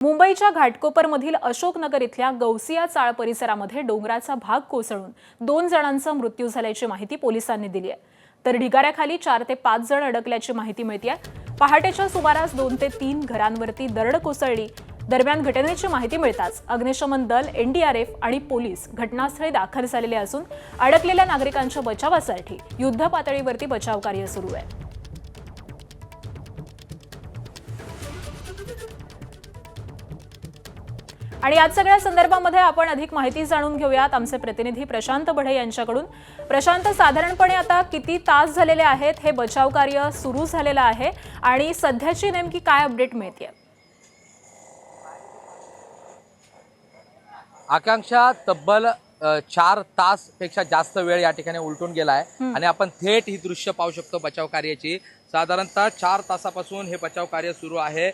मुंबईच्या घाटकोपरमधील अशोकनगर इथल्या गौसिया चाळ परिसरामध्ये डोंगराचा भाग कोसळून 2 जणांचा मृत्यू झाल्याची माहिती पोलिसांनी दिली आहे। तर ढिगाऱ्याखाली 4 ते 5 जण अडकल्याची माहिती मिळते। पहाटेच्या सुमारास 2 ते 3 घरांवरती दरड कोसळली। दरम्यान घटनेची माहिती मिळताच अग्निशमन दल, एनडीआरएफ आणि पोलीस घटनास्थळी दाखल झालेले असून अडकलेल्या नागरिकांच्या बचावासाठी युद्ध पातळीवरती बचाव कार्य सुरू आहे। आणि या सगळ्या संदर्भामध्ये आपण अधिक माहिती जाणून घेऊयात आमचे प्रतिनिधी प्रशांत बढे यांच्याकडून। प्रशांत, साधारणपणे आता किती तास झालेले आहेत हे बचाव कार्य सुरू झालेलं आहे आणि सध्याची नेमकी काय अपडेट मिळते? आकांक्षा, तब्बल 4 तास पेक्षा जास्त वेळ या ठिकाणी उलटून गेला आहे आणि आपण थेट ही दृश्य पाहू शकतो बचाव कार्याची। साधारणतः 4 तासापासून हे बचाव कार्य सुरू आहे।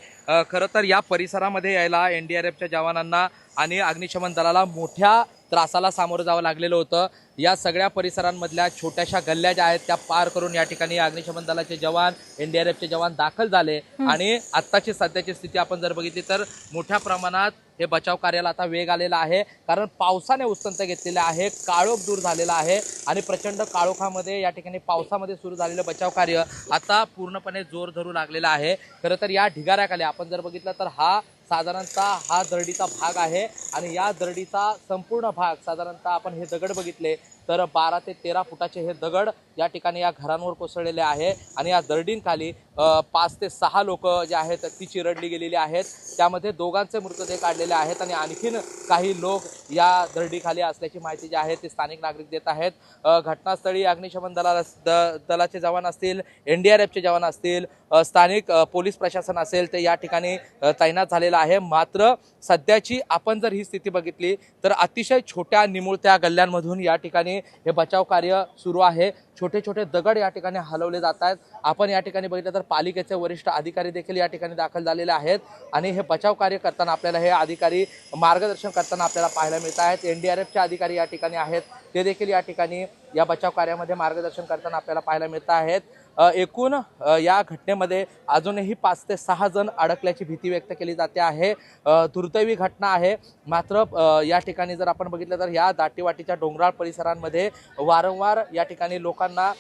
खरं तर या परिसरामध्ये यायला एनडीआरएफच्या जवानांना आणि अग्निशमन दलाला मोठ्या त्रासाला सामोरं जावं लागलेलं होतं। या सगळ्या परिसरांमधल्या छोट्याशा गल्ल्या ज्या आहेत त्या पार करून या ठिकाणी अग्निशमन दलाचे जवान, एनडीआरएफचे जवान दाखल झाले आणि आत्ताची सध्याची स्थिती आपण जर बघितली तर मोठ्या प्रमाणात हे बचाव कार्याला आता वेग आलेला आहे, कारण पावसाने उसंत घेतलेला आहे, काळोख दूर झालेला आहे आणि प्रचंड काळोखामध्ये या ठिकाणी पावसामध्ये सुरू झालेलं बचाव कार्य आता पूर्णपणे जोर धरू लागलेला आहे। खरं तर या ढिगाऱ्याखाली आपण जर बघितलं तर साधारणतः हा दरडीचा भाग आहे आणि या दरडीचा संपूर्ण भाग साधारणतः आपण हे दगड बघितले तर 12 ते 13 फुटाचे हे दगड या ठिकाणी या घरांवर कोसळलेले आहे आणि या दरडींखाली 5 ते 6 लोक जे आहेत ती चिरडली गेलेली आहेत। त्यामध्ये दोघांचे मृतदेह काढलेले आहेत आणि आणखीन काही लोक या दरडीखाली असल्याची माहिती जी आहे ती स्थानिक नागरिक देत आहेत। घटनास्थळी अग्निशमन दलाचे जवान असतील, एनडीआरएफचे जवान असतील, स्थानिक पोलीस प्रशासन असेल ते या ठिकाणी तैनात झालेलं आहे। मात्र सध्याची आपण जर ही स्थिती बघितली तर अतिशय छोट्या निमुळत्या गल्ल्यांमधून या ठिकाणी हे बचाव कार्य सुरू आहे। छोटे छोटे दगड या ठिकाणी हलवले जात आहेत। आपण या ठिकाणी बघितलं तर पालिकेचे वरिष्ठ अधिकारी देखील या ठिकाणी दाखल झालेले आहेत आणि हे बचाव कार्य करताना आपल्याला हे अधिकारी मार्गदर्शन करताना आपल्याला पाहायला मिळत आहेत। एनडीआरएफचे अधिकारी या ठिकाणी आहेत, ते देखील या ठिकाणी या बचाव कार्यामध्ये मार्गदर्शन करताना आपल्याला पाहायला मिळत आहेत। एकूण या घटनेमध्ये अजूनही 5 ते 6 जण अडकल्याची भीती व्यक्त केली जाते आहे। दुर्दैवी घटना आहे। मात्र या ठिकाणी जर आपण बघितलं तर या दाटीवाटीच्या डोंगराळ परिसरांमध्ये वारंवार या ठिकाणी लोकांना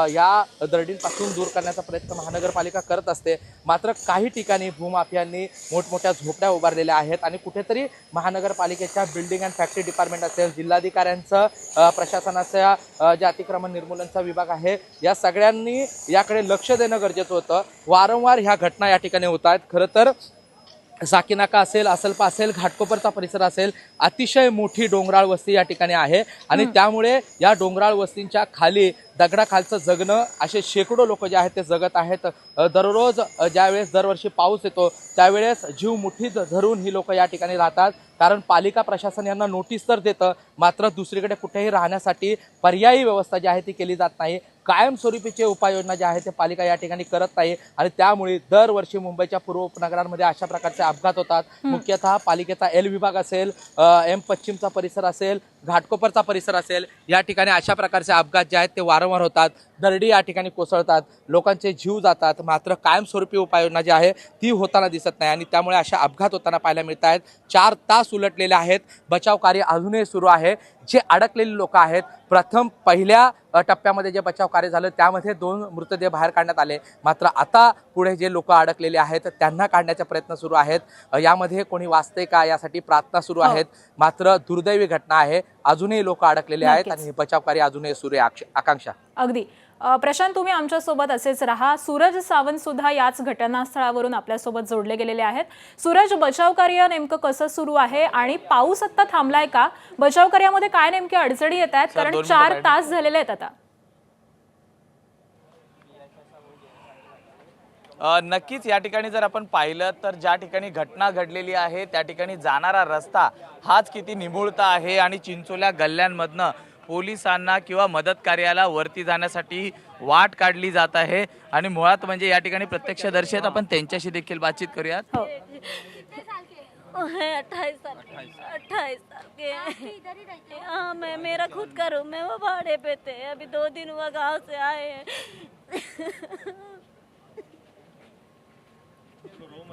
या दरडींपासून दूर करण्याचा प्रयत्न महानगरपालिका करत असते। मात्र काही ठिकाणी भूमाफियांनी मोठमोठ्या झोपड्या उभारलेल्या आहेत आणि कुठेतरी महानगरपालिकेच्या बिल्डिंग अँड फॅक्टरी डिपार्टमेंट असेल, जिल्हाधिकाऱ्यांचं, प्रशासनाच्या जे अतिक्रमण निर्मूलनचा विभाग आहे, या सगळ्यांनी याकडे लक्ष देणं गरजेचं होतं। वारंवार ह्या घटना या ठिकाणी होत आहेत। खरं तर साकीनाका असेल, असलपा असेल, घाटकोपरचा परिसर असेल, अतिशय मोठी डोंगराळ वस्ती या ठिकाणी आहे आणि त्यामुळे या डोंगराळ वस्तींच्या खाली दगडाखालचं जगणं असे शेकडो लोक जे आहेत ते जगत आहेत। दररोज ज्यावेळेस दरवर्षी पाऊस येतो त्यावेळेस जीव मुठीत धरून ही लोक या ठिकाणी राहतात, कारण पालिका प्रशासन यांना नोटीस तर देतं, मात्र दुसरीकडे कुठेही राहण्यासाठी पर्यायी व्यवस्था जी आहे ती केली जात नाही। कायमस्वरूपीचे उपाययोजना ज्या आहेत ते पालिका या ठिकाणी करत नाही आणि त्यामुळे दरवर्षी मुंबईच्या पूर्व उपनगरांमध्ये अशा प्रकारचे अपघात होतात। मुख्यतः पालिकेचा एल विभाग असेल, एम पश्चिमचा परिसर असेल, घाटकोपरचा परिसर असेल, या ठिकाणी अशा प्रकारचे अपघात जे आहेत ते वारंवार होतात। दरडी या ठिकाणी कोसळतात, लोकांचे जीव जातात, मात्र कायमस्वरूपी उपाययोजना जी आहे ती होताना दिसत नाही आणि त्यामुळे अशा अपघात होताना पाहायला मिळत आहेत। 4 तास उलटलेले आहेत, बचाव कार्य अजूनही सुरू आहे। जे अडकलेले लोक आहेत, प्रथम पहिल्या टप्प्यामध्ये जे बचाव कार्य झालं त्यामध्ये 2 मृतदेह बाहेर काढण्यात आले, मात्र आता पुढे जे लोक अडकलेले आहेत त्यांना काढण्याचे प्रयत्न सुरू आहेत। यामध्ये कोणी वाचते का यासाठी प्रार्थना सुरू आहेत। मात्र दुर्दैवी घटना आहे, अजूनही लोक अडकलेले आहेत आणि हे बचाव कार्य अजूनही सुरू आहे। आकांक्षा, अगदी प्रशांत, तुम्ही आमच्यासोबत असेच राहा। सूरज सावंत सुद्धा याच घटनास्थळावरून आपल्यासोबत जोडले गेलेले आहेत। सूरज, बचाव कार्य नेमकं कसं सुरू आहे आणि पाऊस आता थांबलाय का? बचाव कार्यामध्ये काय नेमक्या अडचणी येत आहेत, कारण 4 तास झालेले आहेत आता? नक्कीच या ठिकाणी जर आपण पाहिलं तर ज्या ठिकाणी घटना घडलेली आहे त्या ठिकाणी जाणारा रस्ता हाच किती निमुळता आहे आणि चिंचोल्या गल्ल्यांमधनं पोलिसांना किंवा मदत कार्याला वरती जाण्यासाठी वाट काढली जात आहे आणि मुळात म्हणजे या ठिकाणी प्रत्यक्षदर्शी आहेत, आपण त्यांच्याशी देखील बातचीत करूयात। 28 साल के। हाँ, मैं मेरा खुद का रूम है, वो भाड़े पे थे, अभी 2 दिन हुआ गांव से आए हैं।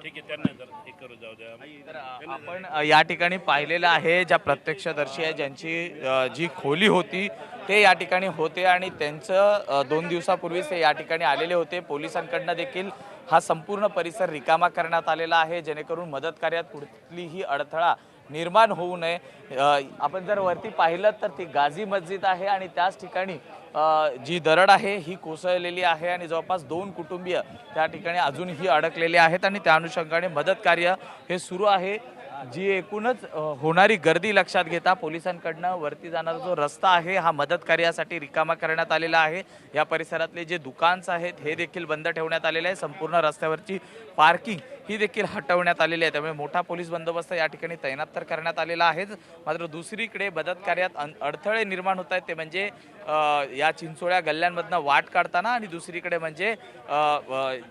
ठीक आहे त्यांना जर हे करू जाऊ द्या. तर आपण या ठिकाणी पाहिलेलं आहे, ज्या प्रत्यक्षदर्शी आहे ज्यांची जी खोली होती ते या ठिकाणी होते आणि त्यांचं 2 दिवसापूर्वीच ते या ठिकाणी आलेले होते. पोलिसांकडनं देखील हा संपूर्ण परिसर रिकामा करण्यात आलेला आहे जेणेकरून मदत कार्यात कुठलीही अडथळा निर्माण होऊ नये. आपण जर वरती पाहिलं तर ती गाझी मस्जिद आहे आणि त्याच ठिकाणी जी दरड आहे ही कोसळलेली आहे आणि जवळपास 2 कुटुंबीय त्या ठिकाणी अजूनही अडकलेले आहेत आणि त्या अनुषंगाने मदत कार्य हे सुरू आहे. जी एकूणच होणारी गर्दी लक्षात घेता पोलिसांकडनं वरती जाणारा जो रस्ता आहे हा मदत कार्यासाठी रिकामा करण्यात आलेला आहे. या परिसरातले जे दुकान्स आहेत हे देखील बंद ठेवण्यात आलेले आहे. संपूर्ण रस्त्यावरची पार्किंग ही देखील हटवण्यात आलेली आहे. त्यामुळे मोठा पोलीस बंदोबस्त या ठिकाणी तैनात तर करण्यात आलेला आहे. मात्र दुसरीकडे मदत कार्यात अडथळे निर्माण होत आहेत ते म्हणजे या चिंचोळ्या गल्ल्यांमधनं वाट काढताना आणि दुसरीकडे म्हणजे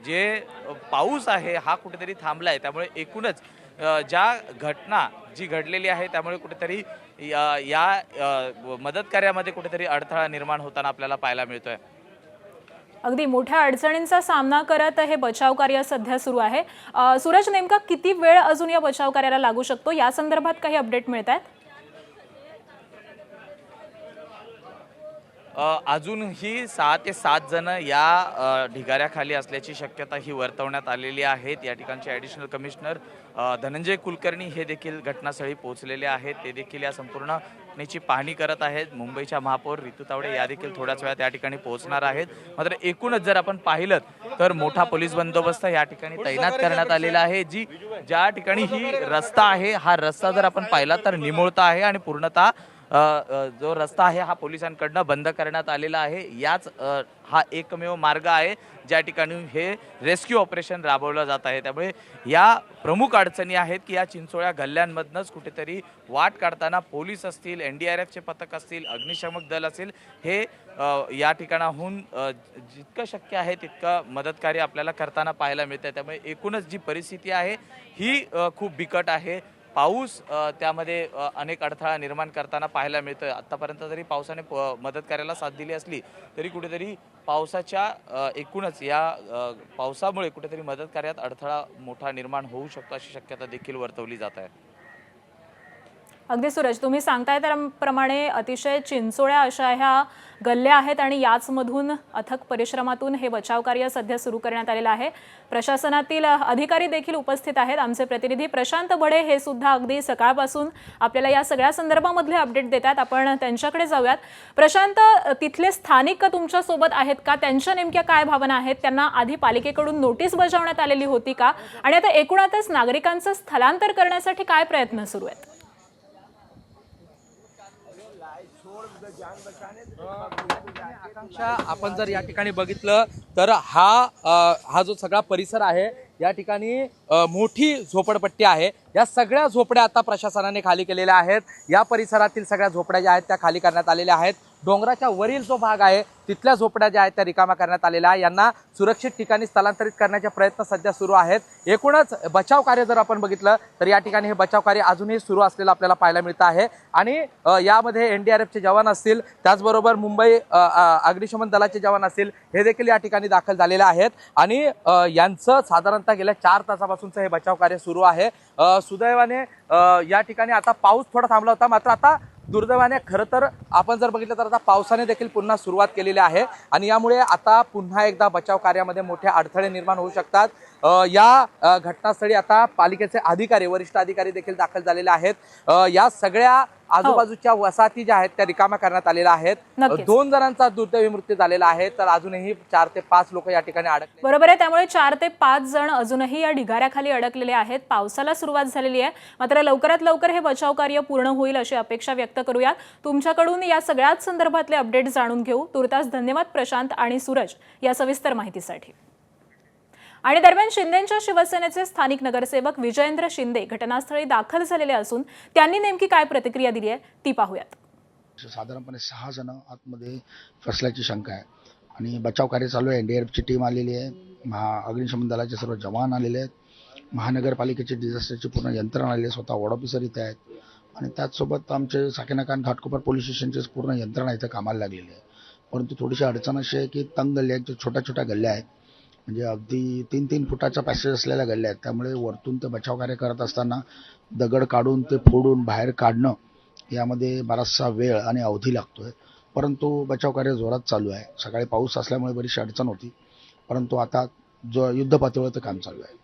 जे पाऊस आहे हा कुठेतरी थांबला आहे. त्यामुळे एकूणच ज्या घटना जी घडलेली आहे त्यामुळे कुठेतरी या मदत कार्यामध्ये कुठेतरी अडथळा निर्माण होताना आपल्याला पाहायला मिळतोय. अगदी मोठ्या अडचणींचा सामना करत हे बचाव कार्य सध्या सुरू आहे. सूरज, नेमका किती वेळ अजून या बचाव कार्याला लागू शकतो या संदर्भात काही अपडेट मिळत आहेत? अजूनही 6 ते 7 जण या ढिगाऱ्याखाली असल्याची शक्यता ही वर्तवण्यात आलेली आहे. या ठिकाणचे ॲडिशनल कमिशनर धनंजय कुलकर्णी हे देखील घटनास्थळी पोहोचलेले आहेत. ते देखील या संपूर्णची पाहणी करत आहेत. मुंबईच्या महापौर रितू तावडे या देखील थोड्याच वेळात या ठिकाणी पोहोचणार आहेत. मात्र एकूणच जर आपण पाहिलं तर मोठा पोलीस बंदोबस्त या ठिकाणी तैनात करण्यात आलेला आहे. ज्या ठिकाणी ही रस्ता आहे हा रस्ता जर आपण पाहिला तर निमुळता आहे आणि पूर्णतः जो रस्ता आहे हा पोलिसांकडनं बंद करण्यात आलेला आहे. याच हा एकमेव मार्ग आहे ज्या ठिकाणी हे रेस्क्यू ऑपरेशन राबवलं जात आहे. त्यामुळे या प्रमुख अडचणी आहेत की या चिंचोळ्या गल्ल्यांमधनंच कुठेतरी वाट काढताना पोलीस असतील, NDRFचे पथक असतील, अग्निशमक दल असेल हे या ठिकाणाहून जितकं शक्य आहे तितकं मदत कार्य आपल्याला करताना पाहायला मिळतं. त्यामुळे एकूणच जी परिस्थिती आहे ही खूप बिकट आहे. पाऊस त्यामध्ये अनेक अडथळा निर्माण करताना पाहायला मिळतोय. आतापर्यंत जरी पावसाने मदत कार्याला साथ दिली असली तरी कुठेतरी पावसाच्या एकूणच या पावसामुळे कुठेतरी मदत कार्यात अडथळा मोठा निर्माण होऊ शकतो अशी शक्यता देखील वर्तवली जात आहे. अगदी सूरज, तुम्ही सांगताय त्याप्रमाणे अतिशय चिंचोळ्या अशा ह्या गल्ल्या आहेत आणि याचमधून अथक परिश्रमातून हे बचाव कार्य सध्या सुरू करण्यात आलेलं आहे. प्रशासनातील अधिकारी देखील उपस्थित आहेत. आमचे प्रतिनिधी प्रशांत बडे हे सुद्धा अगदी सकाळपासून आपल्याला या सगळ्या संदर्भामधले अपडेट देतात. आपण त्यांच्याकडे जाऊयात. प्रशांत, तिथले स्थानिक तुमच्या सोबत आहेत का? त्यांच्या नेमक्या काय भावना आहेत? त्यांना आधी पालिकेकडून नोटीस बजावण्यात आलेली होती का? आणि आता एकूणातच नागरिकांचं स्थलांतर करण्यासाठी काय प्रयत्न सुरू आहेत? आकांक्षा, आपण जर या ठिकाणी बघितलं तर हा जो सगळा परिसर आहे या ठिकाणी मोठी झोपडपट्टी आहे. या सगळ्या झोपड्या आता प्रशासनाने खाली केलेल्या आहेत. या परिसरातील सगळ्या झोपड्या ज्या आहेत त्या खाली करण्यात आलेल्या आहेत. डोंगराच्या वरील जो भाग आहे तिथल्या झोपड्या ज्या आहेत त्या रिकामा करण्यात आलेल्या आहे. यांना सुरक्षित ठिकाणी स्थलांतरित करण्याचे प्रयत्न सध्या सुरू आहेत. एकूणच बचाव कार्य जर आपण बघितलं तर या ठिकाणी हे बचाव कार्य अजूनही सुरू असलेलं आपल्याला पाहायला मिळतं आहे. आणि यामध्ये NDRFचे जवान असतील, त्याचबरोबर मुंबई अग्निशमन दलाचे जवान असतील, हे देखील या ठिकाणी दाखल झालेले आहेत. आणि यांचं साधारणतः गेल्या 4 तासापासूनचं हे बचाव कार्य सुरू आहे. सुदैवाने या ठिकाणी आता पाऊस थोडा थांबला होता, मात्र आता दुर्दैवाने खरं तर आपण जर बघितलं तर आता पावसाने देखील पुन्हा सुरुवात केलेली आहे आणि यामुळे आता पुन्हा एकदा बचाव कार्यामध्ये मोठे अडथळे निर्माण होऊ शकतात. या घटनास्थळी आता पालिकेचे अधिकारी, वरिष्ठ अधिकारी देखील दाखल झालेले आहेत. या सगळ्या आजूबाजूच्या वसाहती ज्या आहेत त्या रिकामा करण्यात आलेल्या आहेत. 2 जणांचा दुर्दैवी मृत्यू झालेला आहे, तर अजूनही 4 ते 5 लोक या ठिकाणी अडकले. बरोबर आहे. त्यामुळे 4 ते 5 जण अजूनही या ढिगाऱ्याखाली अडकलेले आहेत. पावसाला सुरुवात झालेली आहे, मात्र लवकरात लवकर हे बचाव कार्य पूर्ण होईल अशी अपेक्षा व्यक्त करूया. तुमच्याकडून या सगळ्याच संदर्भातले अपडेट जाणून घेऊ. तुर्तास धन्यवाद प्रशांत आणि सूरज या सविस्तर माहितीसाठी. आणि दरम्यान शिंदेंच्या शिवसेनेचे स्थानिक नगरसेवक विजयेंद्र शिंदे घटनास्थळी दाखल झालेले असून त्यांनी नेमकी काय प्रतिक्रिया दिली आहे ती पाहूयात. साधारणपणे 6 जण आतमध्ये फसल्याची शंका आहे आणि बचाव कार्य चालू आहे. NDRFची टीम आलेली आहे, अग्निशमन दलाचे सर्व जवान आलेले आहेत, महानगरपालिकेची डिझास्टरची पूर्ण यंत्रणा आलेली आहे, स्वतः वॉर्ड ऑफिसर इथे आहेत आणि त्याचसोबत आमचे साकेनाका घाटकोपर पोलीस स्टेशनचे पूर्ण यंत्रणा इथे कामाला लागलेली आहे. परंतु थोडीशी अडचण अशी आहे की तंग गल्ल्या आहेत, छोट्या छोट्या गल्ल्या आहेत, म्हणजे अगदी 3-3 फुटाचा पॅसेज असलेल्या गल्ल्या आहेत. त्यामुळे वरतून ते बचाव कार्य करत असताना दगड काढून ते फोडून बाहेर काढणं यामध्ये बराचसा वेळ आणि अवधी लागतोय. परंतु बचाव कार्य जोरात चालू आहे. सकाळी पाऊस असल्यामुळे बरीचशी अडचण होती, परंतु आता जो युद्धपातळीवर ते काम चालू आहे.